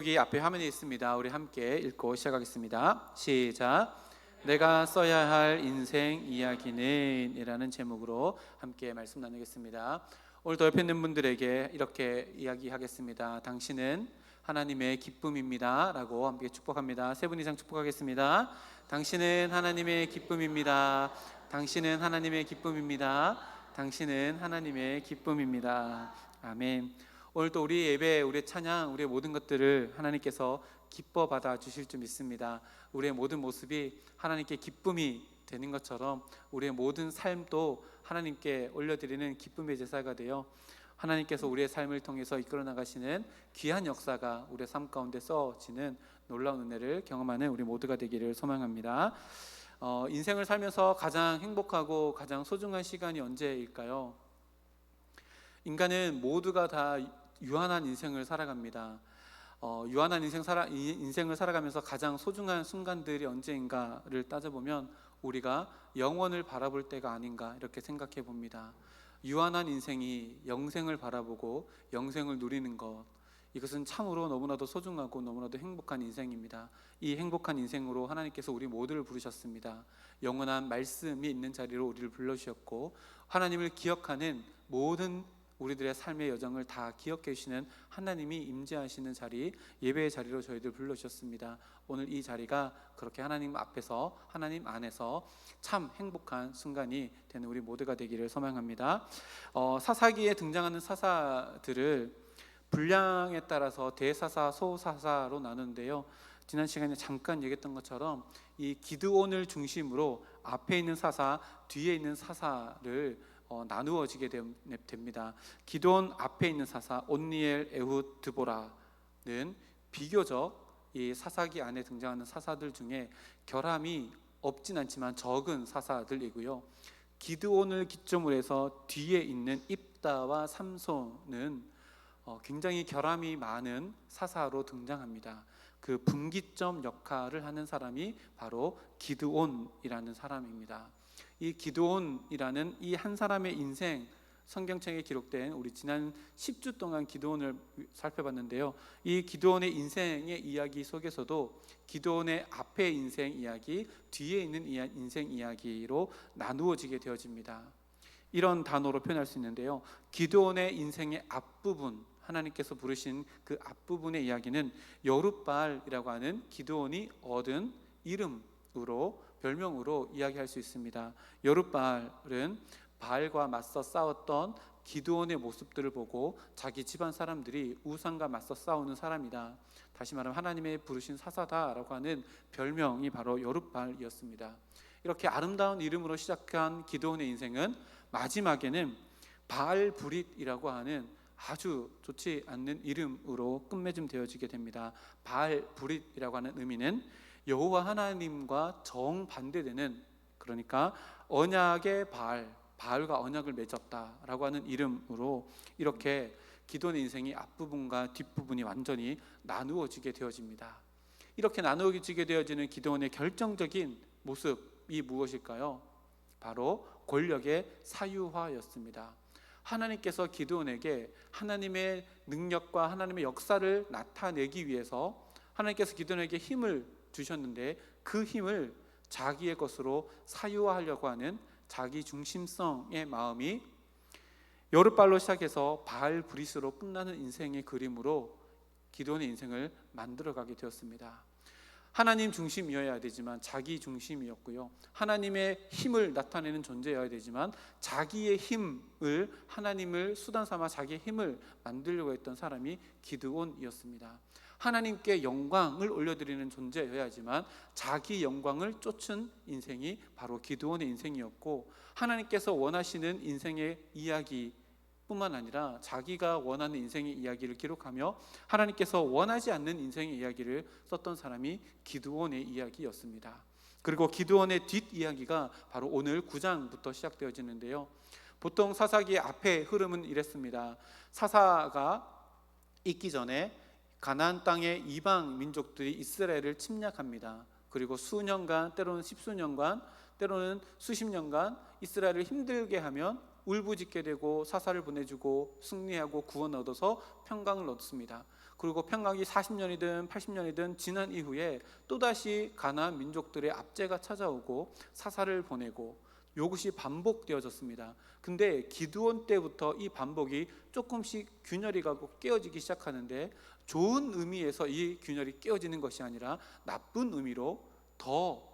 여기 앞에 화면에 있습니다. 우리 함께 읽고 시작하겠습니다. 시작. 내가 써야 할 인생 이야기는 이라는 제목으로 함께 말씀 나누겠습니다. 오늘도 옆에 있는 분들에게 이렇게 이야기하겠습니다. 당신은 하나님의 기쁨입니다 라고 함께 축복합니다. 세 분 이상 축복하겠습니다. 당신은 하나님의 기쁨입니다. 당신은 하나님의 기쁨입니다. 당신은 하나님의 기쁨입니다. 아멘. 오늘 또 우리 예배, 우리의 찬양, 우리의 모든 것들을 하나님께서 기뻐 받아 주실 줄 믿습니다. 우리의 모든 모습이 하나님께 기쁨이 되는 것처럼 우리의 모든 삶도 하나님께 올려드리는 기쁨의 제사가 되어 하나님께서 우리의 삶을 통해서 이끌어 나가시는 귀한 역사가 우리의 삶 가운데 써지는 놀라운 은혜를 경험하는 우리 모두가 되기를 소망합니다. 인생을 살면서 가장 행복하고 가장 소중한 시간이 언제일까요? 인간은 모두가 다 유한한 인생을 살아갑니다. 유한한 인생을 살아가면서 가장 소중한 순간들이 언제인가를 따져보면 우리가 영원을 바라볼 때가 아닌가 이렇게 생각해 봅니다. 유한한 인생이 영생을 바라보고 영생을 누리는 것, 이것은 참으로 너무나도 소중하고 너무나도 행복한 인생입니다. 이 행복한 인생으로 하나님께서 우리 모두를 부르셨습니다. 영원한 말씀이 있는 자리로 우리를 불러주셨고 하나님을 기억하는 모든 우리들의 삶의 여정을 다 기억해 주시는 하나님이 임재하시는 자리, 예배의 자리로 저희들 불러주셨습니다. 오늘 이 자리가 그렇게 하나님 앞에서, 하나님 안에서 참 행복한 순간이 되는 우리 모두가 되기를 소망합니다. 사사기에 등장하는 사사들을 분량에 따라서 대사사, 소사사로 나누는데요, 지난 시간에 잠깐 얘기했던 것처럼 이 기드온을 중심으로 앞에 있는 사사, 뒤에 있는 사사를 나누어지게 됩니다. 기드온 앞에 있는 사사 온니엘, 에훗, 드보라는 비교적 이 사사기 안에 등장하는 사사들 중에 결함이 없진 않지만 적은 사사들이고요, 기드온을 기점으로 해서 뒤에 있는 입다와 삼손은 굉장히 결함이 많은 사사로 등장합니다. 그 분기점 역할을 하는 사람이 바로 기드온이라는 사람입니다. 이 기드온이라는 이 한 사람의 인생, 성경책에 기록된 우리 지난 10주 동안 기드온을 살펴봤는데요, 이 기드온의 인생의 이야기 속에서도 기드온의 앞의 인생 이야기, 뒤에 있는 인생 이야기로 나누어지게 되어집니다. 이런 단어로 표현할 수 있는데요, 기드온의 인생의 앞부분, 하나님께서 부르신 그 앞부분의 이야기는 여룻바알이라고 하는 기드온이 얻은 이름으로, 별명으로 이야기할 수 있습니다. 여룻바알은 바알과 맞서 싸웠던 기드온의 모습들을 보고 자기 집안 사람들이 우상과 맞서 싸우는 사람이다, 다시 말하면 하나님의 부르신 사사다라고 하는 별명이 바로 여룻바알이었습니다. 이렇게 아름다운 이름으로 시작한 기드온의 인생은 마지막에는 바알브릿이라고 하는 아주 좋지 않는 이름으로 끝맺음 되어지게 됩니다. 바알브릿이라고 하는 의미는 여호와 하나님과 정반대되는, 그러니까 언약의 바알과 언약을 맺었다라고 하는 이름으로 이렇게 기드온의 인생이 앞부분과 뒷부분이 완전히 나누어지게 되어집니다. 이렇게 나누어지게 되어지는 기드온의 결정적인 모습이 무엇일까요? 바로 권력의 사유화였습니다. 하나님께서 기드온에게 하나님의 능력과 하나님의 역사를 나타내기 위해서 하나님께서 기드온에게 힘을 주셨는데 그 힘을 자기의 것으로 사유화하려고 하는 자기 중심성의 마음이 여룻바알로 시작해서 바알브릿으로 끝나는 인생의 그림으로 기드온의 인생을 만들어가게 되었습니다. 하나님 중심이어야 되지만 자기 중심이었고요, 하나님의 힘을 나타내는 존재여야 되지만 자기의 힘을, 하나님을 수단 삼아 자기의 힘을 만들려고 했던 사람이 기드온이었습니다. 하나님께 영광을 올려드리는 존재여야지만 자기 영광을 쫓은 인생이 바로 기드온의 인생이었고, 하나님께서 원하시는 인생의 이야기 뿐만 아니라 자기가 원하는 인생의 이야기를 기록하며 하나님께서 원하지 않는 인생의 이야기를 썼던 사람이 기드온의 이야기였습니다. 그리고 기드온의 뒷이야기가 바로 오늘 9장부터 시작되어지는데요, 보통 사사기의 앞에 흐름은 이랬습니다. 사사가 있기 전에 가나안 땅의 이방 민족들이 이스라엘을 침략합니다. 그리고 수년간, 때로는 십수년간, 때로는 수십 년간 이스라엘을 힘들게 하면 울부짖게 되고 사사를 보내주고 승리하고 구원 얻어서 평강을 얻습니다. 그리고 평강이 40년이든 80년이든 지난 이후에 또다시 가나안 민족들의 압제가 찾아오고 사사를 보내고 이것이 반복되어졌습니다. 근데 기드온 때부터 이 반복이 조금씩 균열이 가고 깨어지기 시작하는데, 좋은 의미에서 이 균열이 깨어지는 것이 아니라 나쁜 의미로 더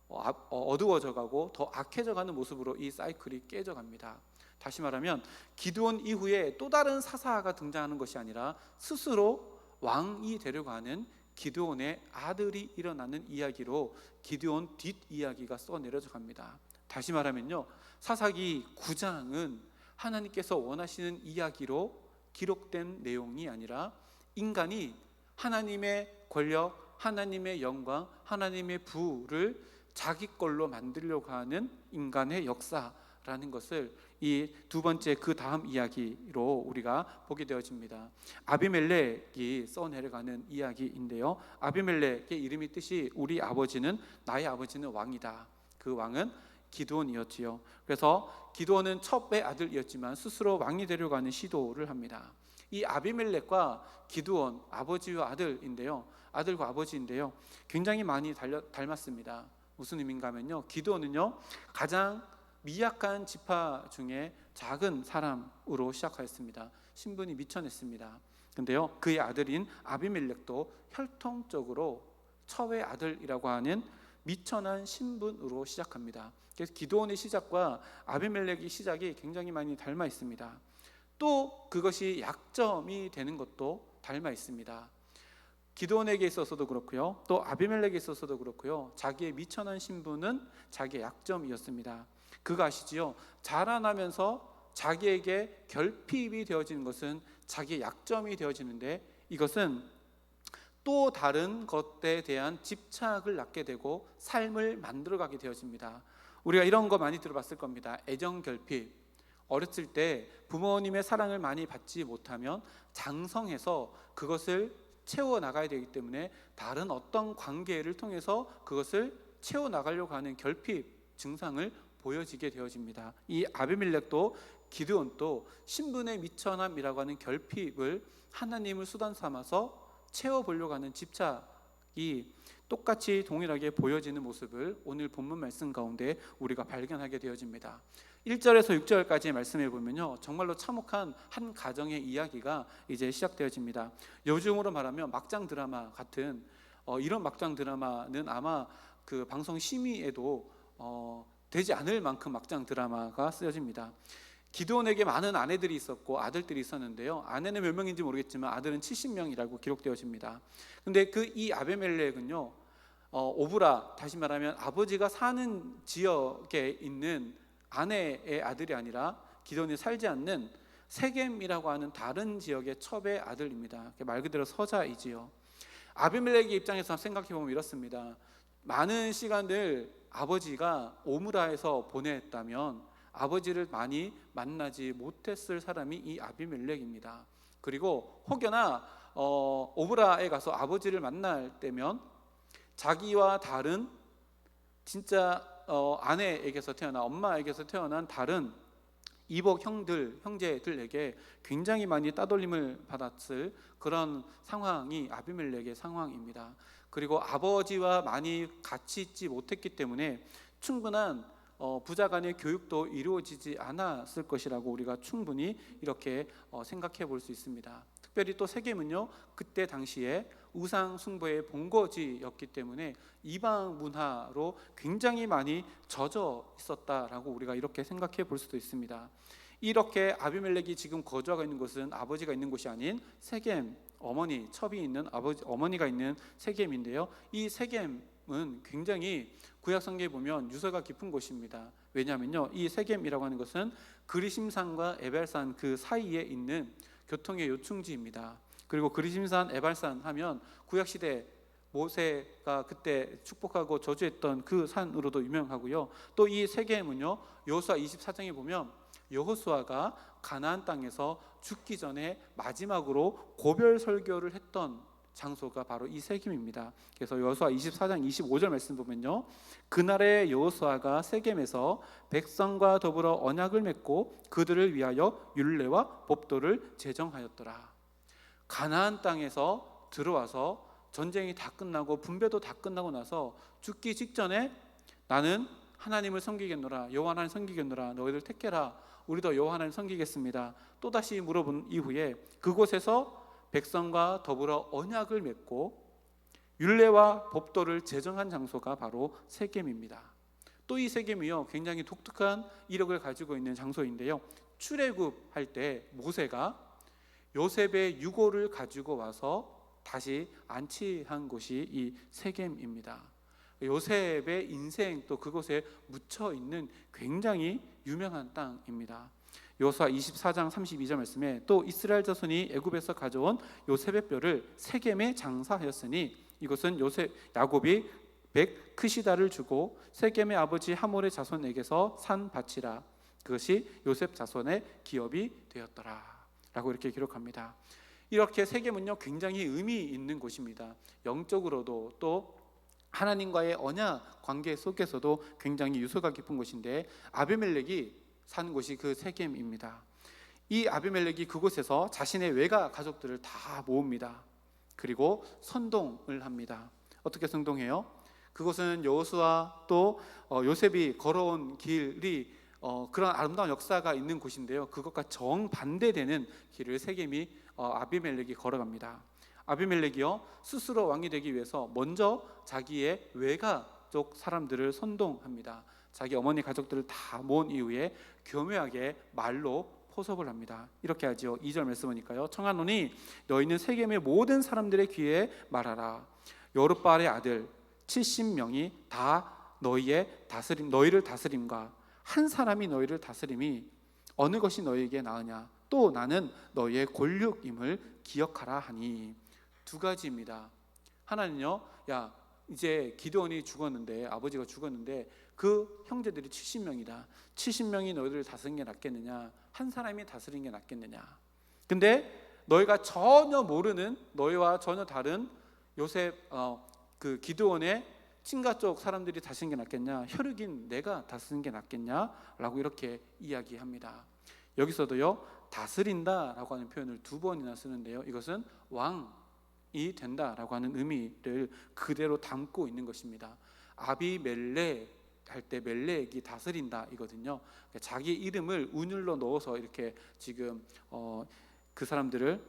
어두워져 가고 더 악해져 가는 모습으로 이 사이클이 깨져갑니다. 다시 말하면 기드온 이후에 또 다른 사사가 등장하는 것이 아니라 스스로 왕이 되려고 하는 기드온의 아들이 일어나는 이야기로 기드온 뒷이야기가 써내려져 갑니다. 다시 말하면요, 사사기 9장은 하나님께서 원하시는 이야기로 기록된 내용이 아니라 인간이 하나님의 권력, 하나님의 영광, 하나님의 부를 자기 걸로 만들려고 하는 인간의 역사라는 것을 이 두 번째 그 다음 이야기로 우리가 보게 되어집니다. 아비멜렉이 써내려가는 이야기인데요, 아비멜렉의 이름이 뜻이 우리 아버지는, 나의 아버지는 왕이다. 그 왕은 기드온이었지요. 그래서 기드온은 첩의 아들이었지만 스스로 왕이 되려고 하는 시도를 합니다. 이 아비멜렉과 기드온, 아버지와 아들인데요, 아들과 아버지인데요, 굉장히 많이 닮았습니다. 무슨 의미인가 하면요, 기드온은요 가장 미약한 지파 중에 작은 사람으로 시작하였습니다. 신분이 미천했습니다. 근데요, 그의 아들인 아비멜렉도 혈통적으로 첩의 아들이라고 하는 미천한 신분으로 시작합니다. 그래서 기드온의 시작과 아비멜렉의 시작이 굉장히 많이 닮아 있습니다. 또 그것이 약점이 되는 것도 닮아 있습니다. 기드온에게 있어서도 그렇고요, 또 아비멜렉에 있어서도 그렇고요, 자기의 미천한 신분은 자기의 약점이었습니다. 그거 아시지요? 자라나면서 자기에게 결핍이 되어지는 것은 자기의 약점이 되어지는데, 이것은 또 다른 것에 대한 집착을 낳게 되고 삶을 만들어가게 되어집니다. 우리가 이런 거 많이 들어봤을 겁니다. 애정결핍. 어렸을 때 부모님의 사랑을 많이 받지 못하면 장성해서 그것을 채워나가야 되기 때문에 다른 어떤 관계를 통해서 그것을 채워나가려고 하는 결핍 증상을 보여지게 되어집니다. 이 아비멜렉도 기드온도 신분의 미천함이라고 하는 결핍을 하나님을 수단 삼아서 채워보려고 하는 집착이 똑같이 동일하게 보여지는 모습을 오늘 본문 말씀 가운데 우리가 발견하게 되어집니다. 1절에서 6절까지의 말씀을 보면요, 정말로 참혹한 한 가정의 이야기가 이제 시작되어집니다. 요즘으로 말하면 막장 드라마 같은 이런 막장 드라마는 아마 그 방송 심의에도 되지 않을 만큼 막장 드라마가 쓰여집니다. 기드온에게 많은 아내들이 있었고 아들들이 있었는데요, 아내는 몇 명인지 모르겠지만 아들은 70명이라고 기록되어집니다. 근데 이 아비멜렉은요, 오브라, 다시 말하면 아버지가 사는 지역에 있는 아내의 아들이 아니라 기드온이 살지 않는 세겜이라고 하는 다른 지역의 첩의 아들입니다. 말 그대로 서자이지요. 아비멜렉의 입장에서 생각해 보면 이렇습니다. 많은 시간을 아버지가 오므라에서 보냈다면 아버지를 많이 만나지 못했을 사람이 이 아비멜렉입니다. 그리고 혹여나 오므라에 가서 아버지를 만날 때면 자기와 다른 진짜 아내에게서 태어난, 엄마에게서 태어난 다른 이복 형제들에게 굉장히 많이 따돌림을 받았을 그런 상황이 아비멜렉의 상황입니다. 그리고 아버지와 많이 같이 있지 못했기 때문에 충분한 부자간의 교육도 이루어지지 않았을 것이라고 우리가 충분히 이렇게 생각해 볼 수 있습니다. 특별히 또 세겜은요, 그때 당시에 우상 숭배의 본거지였기 때문에 이방 문화로 굉장히 많이 젖어 있었다라고 우리가 이렇게 생각해 볼 수도 있습니다. 이렇게 아비멜렉이 지금 거주하고 있는 곳은 아버지가 있는 곳이 아닌 세겜, 어머니, 첩이 있는 어머니가 있는 세겜인데요, 이 세겜은 굉장히 구약 성경에 보면 유서가 깊은 곳입니다. 왜냐하면요, 이 세겜이라고 하는 것은 그리심산과 에발산 그 사이에 있는 교통의 요충지입니다. 그리고 그리심산, 에발산 하면 구약시대 모세가 그때 축복하고 저주했던 그 산으로도 유명하고요. 또 이 세겜은요, 여호수아 24장에 보면 여호수아가 가나안 땅에서 죽기 전에 마지막으로 고별 설교를 했던 장소가 바로 이 세겜입니다. 그래서 여호수아 24장 25절 말씀 보면요, 그날에 여호수아가 세겜에서 백성과 더불어 언약을 맺고 그들을 위하여 율례와 법도를 제정하였더라. 가나안 땅에서 들어와서 전쟁이 다 끝나고 분배도 다 끝나고 나서 죽기 직전에 나는 하나님을 섬기겠노라, 여호와 하나님 섬기겠노라, 너희들 택해라, 우리도 여호와 하나님 섬기겠습니다. 또다시 물어본 이후에 그곳에서 백성과 더불어 언약을 맺고 율례와 법도를 제정한 장소가 바로 세겜입니다. 또 이 세겜이요, 굉장히 독특한 이력을 가지고 있는 장소인데요, 출애굽할 때 모세가 요셉의 유고를 가지고 와서 다시 안치한 곳이 이 세겜입니다. 요셉의 인생 또 그곳에 묻혀 있는 굉장히 유명한 땅입니다. 여호수아 24장 32절 말씀에 또 이스라엘 자손이 애굽에서 가져온 요셉의 뼈를 세겜에 장사하였으니 이것은 야곱이 크시다를 주고 세겜의 아버지 하몰의 자손에게서 산 밭이라, 그것이 요셉 자손의 기업이 되었더라 라고 이렇게 기록합니다. 이렇게 세겜은요, 굉장히 의미 있는 곳입니다. 영적으로도 또 하나님과의 언약 관계 속에서도 굉장히 유서가 깊은 곳인데, 아비멜렉이 산 곳이 그 세겜입니다. 이 아비멜렉이 그곳에서 자신의 외가 가족들을 다 모읍니다. 그리고 선동을 합니다. 어떻게 선동해요? 그곳은 여호수아 또 요셉이 걸어온 길이 그런 아름다운 역사가 있는 곳인데요, 그것과 정반대되는 길을 세겜이 아비멜렉이 걸어갑니다. 아비멜렉이요, 스스로 왕이 되기 위해서 먼저 자기의 외가족 사람들을 선동합니다. 자기 어머니 가족들을 다 모은 이후에 교묘하게 말로 포섭을 합니다. 이렇게 하지요. 2절 말씀 보니까요, 청하노니 너희는 세겜의 모든 사람들의 귀에 말하라. 여룻바알의 아들 70명이 다 너희를 다스림과 한 사람이 너희를 다스림이 어느 것이 너희에게 나으냐, 또 나는 너희의 권력임을 기억하라 하니. 두 가지입니다. 하나는요, 야, 이제 기드온이 죽었는데, 아버지가 죽었는데 그 형제들이 70명이다. 70명이 너희들을 다스리는 게 낫겠느냐, 한 사람이 다스리는 게 낫겠느냐. 근데 너희가 전혀 모르는, 너희와 전혀 다른 요셉 그 기드온의 친가 쪽 사람들이 다스리는 게 낫겠냐, 혈육인 내가 다스리는 게 낫겠냐라고 이렇게 이야기합니다. 여기서도요, 다스린다라고 하는 표현을 2번이나 쓰는데요, 이것은 왕이 된다라고 하는 의미를 그대로 담고 있는 것입니다. 아비멜렉 할 때 멜렉이 다스린다 이거든요. 자기 이름을 운율로 넣어서 이렇게 지금 그 사람들을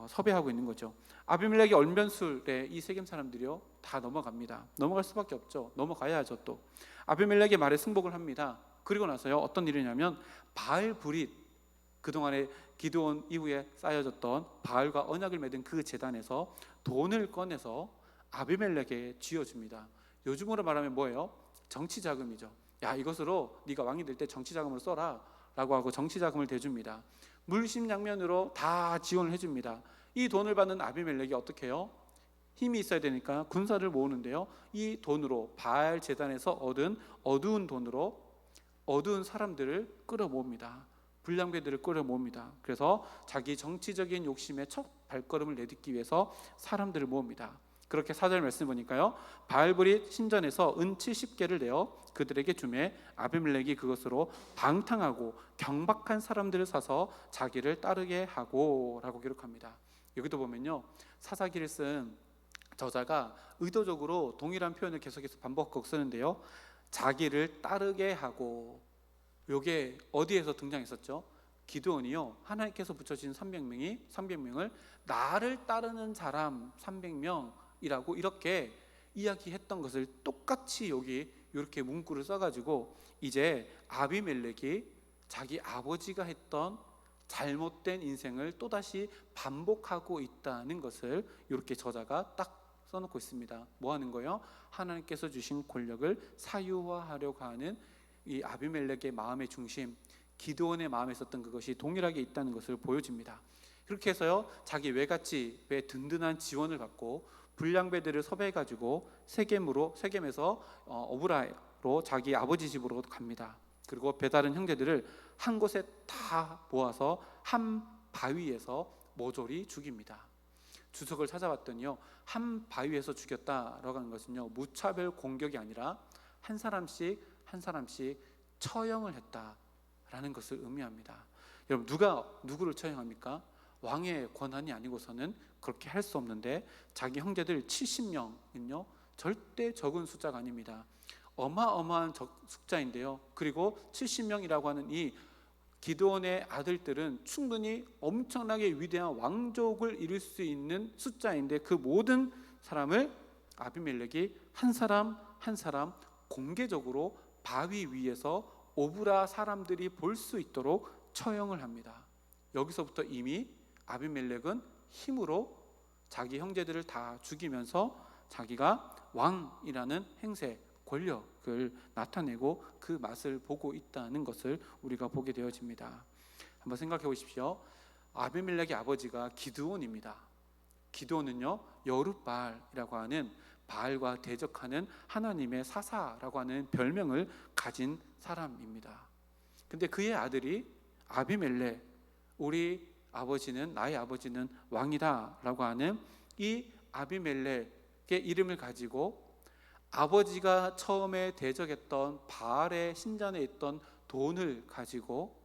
섭외하고 있는 거죠. 아비멜렉의 얼면술에 이 세겜 사람들이요 다 넘어갑니다. 넘어갈 수밖에 없죠. 넘어가야죠. 또 아비멜렉의 말에 승복을 합니다. 그리고 나서요, 어떤 일이냐면 바알브릿, 그동안에 기드온 이후에 쌓여졌던 바알과 언약을 맺은 그 제단에서 돈을 꺼내서 아비멜렉에게 쥐어줍니다. 요즘으로 말하면 뭐예요? 정치자금이죠. 야, 이것으로 네가 왕이 될 때 정치자금을 써라 라고 하고 정치자금을 대줍니다. 물심양면으로 다 지원을 해줍니다. 이 돈을 받는 아비멜렉이 어떻게 해요? 힘이 있어야 되니까 군사를 모으는데요, 이 돈으로 바알 제단에서 얻은 어두운 돈으로 어두운 사람들을 끌어모읍니다. 불량배들을 끌어모읍니다. 그래서 자기 정치적인 욕심에 첫 발걸음을 내딛기 위해서 사람들을 모읍니다. 그렇게 4절 말씀 보니까요, 바알브릿 신전에서 은 70개를 내어 그들에게 주매 아비멜렉이 그것으로 방탕하고 경박한 사람들을 사서 자기를 따르게 하고 라고 기록합니다. 여기도 보면요, 사사기를 쓴 저자가 의도적으로 동일한 표현을 계속해서 반복하고 쓰는데요, 자기를 따르게 하고, 이게 어디에서 등장했었죠? 기드온이요, 하나님께서 붙여주신 300명을 나를 따르는 사람 300명이라고 이렇게 이야기했던 것을 똑같이 여기 이렇게 문구를 써가지고 이제 아비멜렉이 자기 아버지가 했던 잘못된 인생을 또다시 반복하고 있다는 것을 이렇게 저자가 딱 써놓고 있습니다. 뭐 하는 거예요? 하나님께서 주신 권력을 사유화하려고 하는 이 아비멜렉의 마음의 중심, 기드온의 마음에 있었던 그것이 동일하게 있다는 것을 보여줍니다. 그렇게 해서요, 자기 외갓집에 든든한 지원을 받고 불량배들을 섭외해가지고 세겜에서 어브라로 자기 아버지 집으로 갑니다. 그리고 배다른 형제들을 한 곳에 다 모아서 한 바위에서 모조리 죽입니다. 주석을 찾아봤더니요, 한 바위에서 죽였다라고 하는 것은요, 무차별 공격이 아니라 한 사람씩 처형을 했다라는 것을 의미합니다. 여러분, 누가 누구를 처형합니까? 왕의 권한이 아니고서는 그렇게 할 수 없는데 자기 형제들 70명은요 절대 적은 숫자가 아닙니다. 어마어마한 숫자인데요. 그리고 70명이라고 하는 이 기드온의 아들들은 충분히 엄청나게 위대한 왕족을 이룰 수 있는 숫자인데 그 모든 사람을 아비멜렉이 한 사람 한 사람 공개적으로 바위 위에서 오브라 사람들이 볼 수 있도록 처형을 합니다. 여기서부터 이미 아비멜렉은 힘으로 자기 형제들을 다 죽이면서 자기가 왕이라는 행세, 권력을 나타내고 그 맛을 보고 있다는 것을 우리가 보게 되어집니다. 한번 생각해 보십시오. 아비멜렉의 아버지가 기드온입니다. 기드온은요 여룻바알이라고 하는 바알과 대적하는 하나님의 사사라고 하는 별명을 가진 사람입니다. 근데 그의 아들이 아비멜렉, 우리 아버지는, 나의 아버지는 왕이다 라고 하는 이 아비멜렉의 이름을 가지고 아버지가 처음에 대적했던 바알의 신전에 있던 돈을 가지고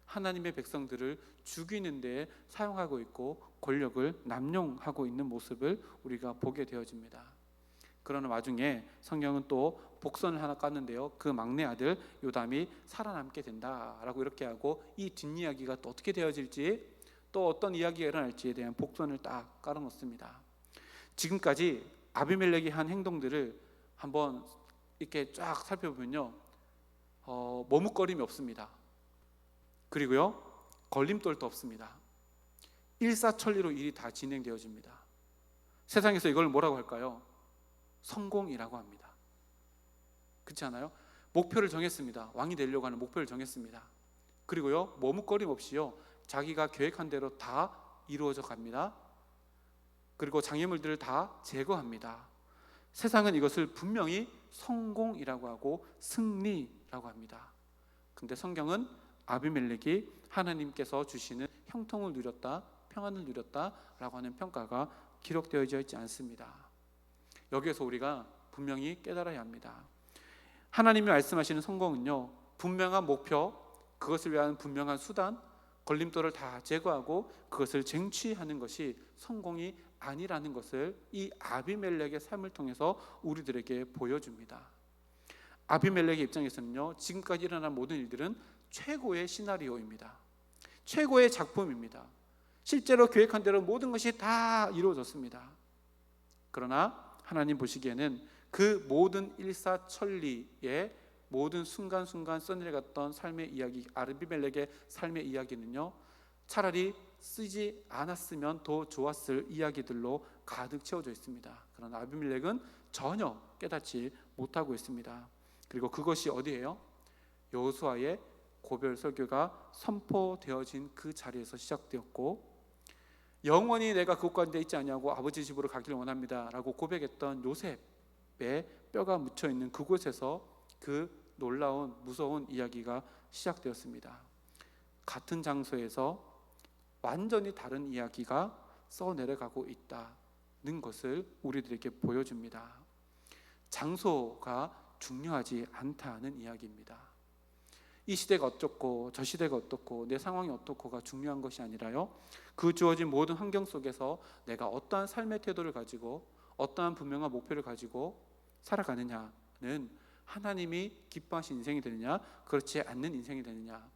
하나님의 백성들을 죽이는 데 사용하고 있고 권력을 남용하고 있는 모습을 우리가 보게 되어집니다. 그러는 와중에 성경은 또 복선을 하나 깠는데요, 그 막내 아들 요담이 살아남게 된다라고 이렇게 하고 이 뒷이야기가 또 어떻게 되어질지, 또 어떤 이야기가 일어날지에 대한 복선을 딱 깔아놓습니다. 지금까지 아비멜렉이 한 행동들을 한번 이렇게 쫙 살펴보면요, 머뭇거림이 없습니다. 그리고요 걸림돌도 없습니다. 일사천리로 일이 다 진행되어집니다. 세상에서 이걸 뭐라고 할까요? 성공이라고 합니다. 그렇지 않아요? 목표를 정했습니다. 왕이 되려고 하는 목표를 정했습니다. 그리고요 머뭇거림 없이요 자기가 계획한 대로 다 이루어져 갑니다. 그리고 장애물들을 다 제거합니다. 세상은 이것을 분명히 성공이라고 하고 승리라고 합니다. 근데 성경은 아비멜렉이 하나님께서 주시는 형통을 누렸다, 평안을 누렸다라고 하는 평가가 기록되어져 있지 않습니다. 여기에서 우리가 분명히 깨달아야 합니다. 하나님이 말씀하시는 성공은요 분명한 목표, 그것을 위한 분명한 수단, 걸림돌을 다 제거하고 그것을 쟁취하는 것이 성공이 아니라는 것을 이 아비멜렉의 삶을 통해서 우리들에게 보여줍니다. 아비멜렉의 입장에서는요 지금까지 일어난 모든 일들은 최고의 시나리오입니다. 최고의 작품입니다. 실제로 계획한 대로 모든 것이 다 이루어졌습니다. 그러나 하나님 보시기에는 그 모든 일사천리의 모든 순간순간 써내려갔던 삶의 이야기, 아비멜렉의 삶의 이야기는요 차라리 쓰지 않았으면 더 좋았을 이야기들로 가득 채워져 있습니다. 그러나 아비멜렉은 전혀 깨닫지 못하고 있습니다. 그리고 그것이 어디예요? 여호수아의 고별 설교가 선포되어진 그 자리에서 시작되었고, 영원히 내가 그곳 가운데 있지 않냐고 아버지 집으로 가기를 원합니다 라고 고백했던 요셉의 뼈가 묻혀있는 그곳에서 그 놀라운 무서운 이야기가 시작되었습니다. 같은 장소에서 완전히 다른 이야기가 써내려가고 있다는 것을 우리들에게 보여줍니다. 장소가 중요하지 않다는 이야기입니다. 이 시대가 어떻고 저 시대가 어떻고 내 상황이 어떻고가 중요한 것이 아니라요 그 주어진 모든 환경 속에서 내가 어떠한 삶의 태도를 가지고 어떠한 분명한 목표를 가지고 살아가느냐는 하나님이 기뻐하신 인생이 되느냐 그렇지 않는 인생이 되느냐,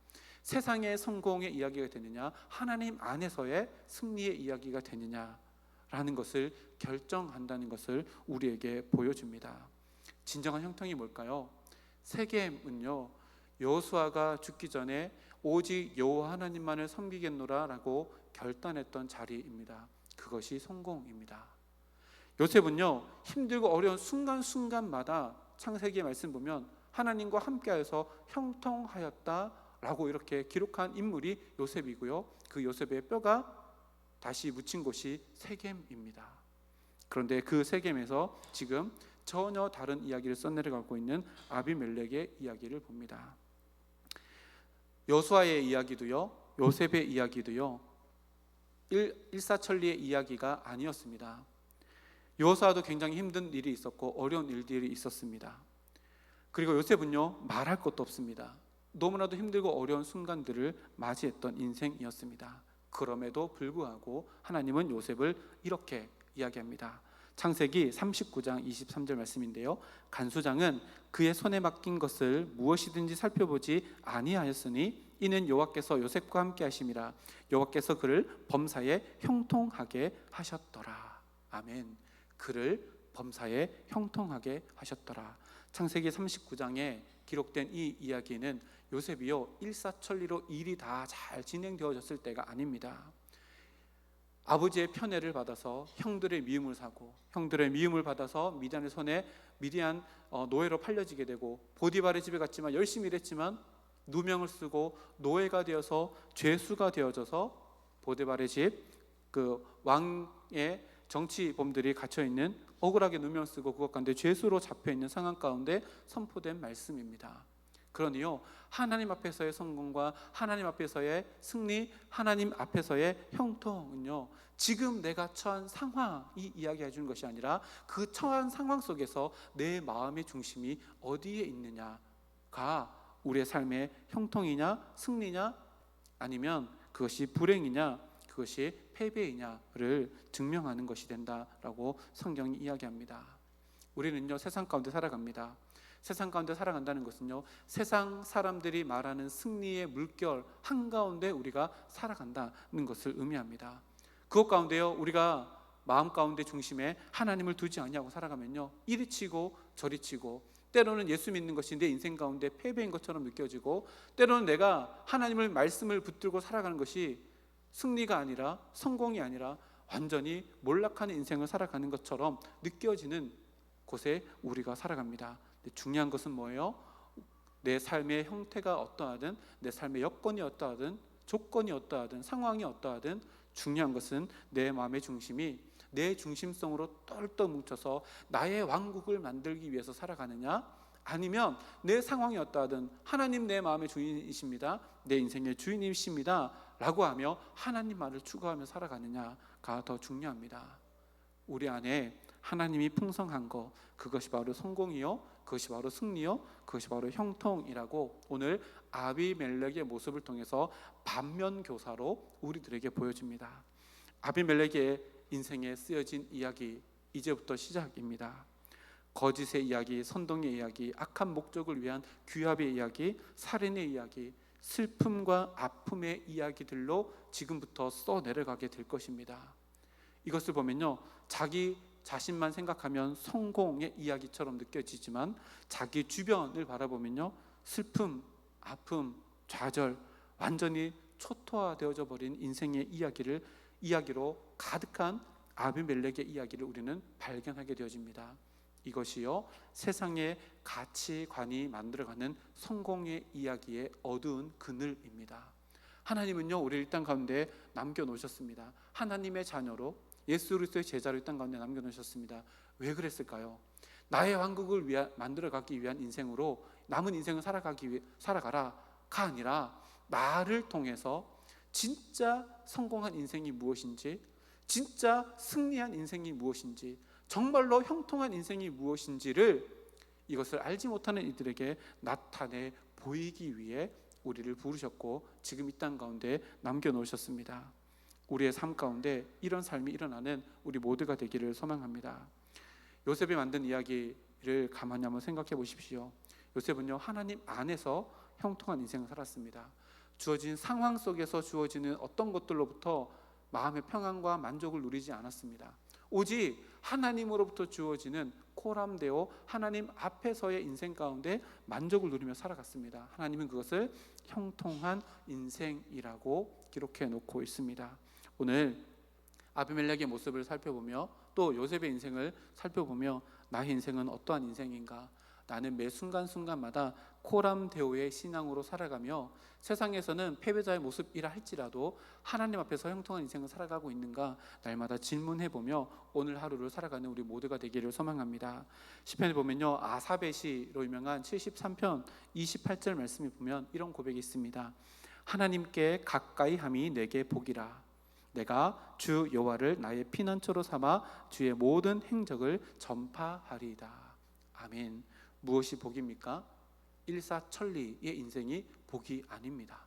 세상의 성공의 이야기가 되느냐 하나님 안에서의 승리의 이야기가 되느냐라는 것을 결정한다는 것을 우리에게 보여줍니다. 진정한 형통이 뭘까요? 세겜은요 여호수아가 죽기 전에 오직 여호와 하나님만을 섬기겠노라 라고 결단했던 자리입니다. 그것이 성공입니다. 요셉은요 힘들고 어려운 순간순간마다 창세기의 말씀 보면 하나님과 함께하여서 형통하였다 라고 이렇게 기록한 인물이 요셉이고요 그 요셉의 뼈가 다시 묻힌 곳이 세겜입니다. 그런데 그 세겜에서 지금 전혀 다른 이야기를 써내려가고 있는 아비멜렉의 이야기를 봅니다. 여호수아의 이야기도요 요셉의 이야기도요 일사천리의 이야기가 아니었습니다. 여호수아도 굉장히 힘든 일이 있었고 어려운 일들이 있었습니다. 그리고 요셉은요 말할 것도 없습니다. 너무나도 힘들고 어려운 순간들을 맞이했던 인생이었습니다. 그럼에도 불구하고 하나님은 요셉을 이렇게 이야기합니다. 창세기 39장 23절 말씀인데요, 간수장은 그의 손에 맡긴 것을 무엇이든지 살펴보지 아니하였으니 이는 여호와께서 요셉과 함께 하심이라. 여호와께서 그를 범사에 형통하게 하셨더라. 아멘. 그를 범사에 형통하게 하셨더라. 창세기 39장에 기록된 이 이야기는 요셉이요 일사천리로 일이 다 잘 진행되어졌을 때가 아닙니다. 아버지의 편애를 받아서 형들의 미움을 사고, 형들의 미움을 받아서 미디안의 손에 미디안 노예로 팔려지게 되고, 보디발의 집에 갔지만 열심히 일했지만 누명을 쓰고 노예가 되어서 죄수가 되어져서 보디발의 집 그 왕의 정치범들이 갇혀 있는, 억울하게 누명 쓰고 그것 가운데 죄수로 잡혀 있는 상황 가운데 선포된 말씀입니다. 그러니요, 하나님 앞에서의 성공과 하나님 앞에서의 승리, 하나님 앞에서의 형통은요, 지금 내가 처한 상황이 이야기해 주는 것이 아니라 그 처한 상황 속에서 내 마음의 중심이 어디에 있느냐가 우리의 삶의 형통이냐 승리냐 아니면 그것이 불행이냐 그것이 패배이냐를 증명하는 것이 된다라고 성경이 이야기합니다. 우리는요 세상 가운데 살아갑니다. 세상 가운데 살아간다는 것은요, 세상 사람들이 말하는 승리의 물결 한가운데 우리가 살아간다는 것을 의미합니다. 그것 가운데요, 우리가 마음 가운데 중심에 하나님을 두지 않냐고 살아가면요, 이리 치고 저리 치고, 때로는 예수 믿는 것이 내 인생 가운데 패배인 것처럼 느껴지고, 때로는 내가 하나님을 말씀을 붙들고 살아가는 것이 승리가 아니라 성공이 아니라 완전히 몰락하는 인생을 살아가는 것처럼 느껴지는 곳에 우리가 살아갑니다. 중요한 것은 뭐예요? 내 삶의 형태가 어떠하든, 내 삶의 여건이 어떠하든, 조건이 어떠하든, 상황이 어떠하든 중요한 것은 내 마음의 중심이 내 중심성으로 똘똘 뭉쳐서 나의 왕국을 만들기 위해서 살아가느냐, 아니면 내 상황이 어떠하든 하나님 내 마음의 주인이십니다, 내 인생의 주인이십니다 라고 하며 하나님 말을 추구하며 살아가느냐가 더 중요합니다. 우리 안에 하나님이 풍성한 것, 그것이 바로 성공이요, 그것이 바로 승리요, 그것이 바로 형통이라고 오늘 아비멜렉의 모습을 통해서 반면교사로 우리들에게 보여줍니다. 아비멜렉의 인생에 쓰여진 이야기, 이제부터 시작입니다. 거짓의 이야기, 선동의 이야기, 악한 목적을 위한 규합의 이야기, 살인의 이야기, 슬픔과 아픔의 이야기들로 지금부터 써내려가게 될 것입니다. 이것을 보면요, 자기 자신만 생각하면 성공의 이야기처럼 느껴지지만 자기 주변을 바라보면요, 슬픔, 아픔, 좌절, 완전히 초토화되어져 버린 인생의 이야기로 가득한 아비멜렉의 이야기를 우리는 발견하게 되어집니다. 이것이요, 세상의 가치관이 만들어가는 성공의 이야기의 어두운 그늘입니다. 하나님은요, 우리를 이 땅 가운데 남겨놓으셨습니다. 하나님의 자녀로 예수 그리스도의 제자로 이 땅 가운데 남겨놓으셨습니다. 왜 그랬을까요? 나의 왕국을 만들어가기 위한 인생으로 남은 인생을 살아가라가 아니라 나를 통해서 진짜 성공한 인생이 무엇인지, 진짜 승리한 인생이 무엇인지, 정말로 형통한 인생이 무엇인지를 이것을 알지 못하는 이들에게 나타내 보이기 위해 우리를 부르셨고 지금 이 땅 가운데 남겨놓으셨습니다. 우리의 삶 가운데 이런 삶이 일어나는 우리 모두가 되기를 소망합니다. 요셉이 만든 이야기를 가만히 한번 생각해 보십시오. 요셉은요, 하나님 안에서 형통한 인생을 살았습니다. 주어진 상황 속에서 주어지는 어떤 것들로부터 마음의 평안과 만족을 누리지 않았습니다. 오직 하나님으로부터 주어지는 코람데오, 하나님 앞에서의 인생 가운데 만족을 누리며 살아갔습니다. 하나님은 그것을 형통한 인생이라고 기록해 놓고 있습니다. 오늘 아비멜렉의 모습을 살펴보며 또 요셉의 인생을 살펴보며 나의 인생은 어떠한 인생인가, 나는 매 순간순간마다 코람데오의 신앙으로 살아가며 세상에서는 패배자의 모습이라 할지라도 하나님 앞에서 형통한 인생을 살아가고 있는가 날마다 질문해보며 오늘 하루를 살아가는 우리 모두가 되기를 소망합니다. 시편에 보면요, 아삽의 시로 유명한 73편 28절 말씀에 보면 이런 고백이 있습니다. 하나님께 가까이 함이 내게 복이라. 내가 주 여호와를 나의 피난처로 삼아 주의 모든 행적을 전파하리이다. 아멘. 무엇이 복입니까? 일사천리의 인생이 복이 아닙니다.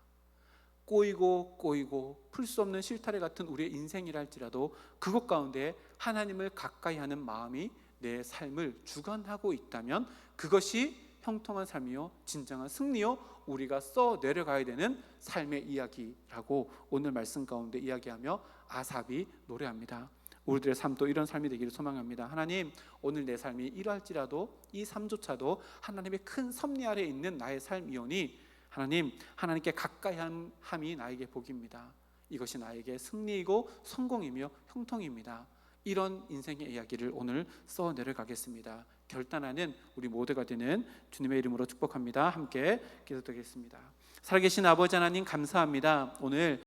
꼬이고 풀 수 없는 실타래 같은 우리의 인생이라 할지라도 그것 가운데 하나님을 가까이 하는 마음이 내 삶을 주관하고 있다면 그것이 형통한 삶이요 진정한 승리요 우리가 써 내려가야 되는 삶의 이야기라고 오늘 말씀 가운데 이야기하며 아삽이 노래합니다. 우리들의 삶도 이런 삶이 되기를 소망합니다. 하나님, 오늘 내 삶이 이러할지라도 이 삶조차도 하나님의 큰 섭리 아래 있는 나의 삶이오니 하나님, 하나님께 가까이 함이 나에게 복입니다. 이것이 나에게 승리이고 성공이며 형통입니다. 이런 인생의 이야기를 오늘 써 내려가겠습니다. 결단하는 우리 모두가 되는 주님의 이름으로 축복합니다. 함께 기도드리겠습니다. 살아계신 아버지 하나님 감사합니다. 오늘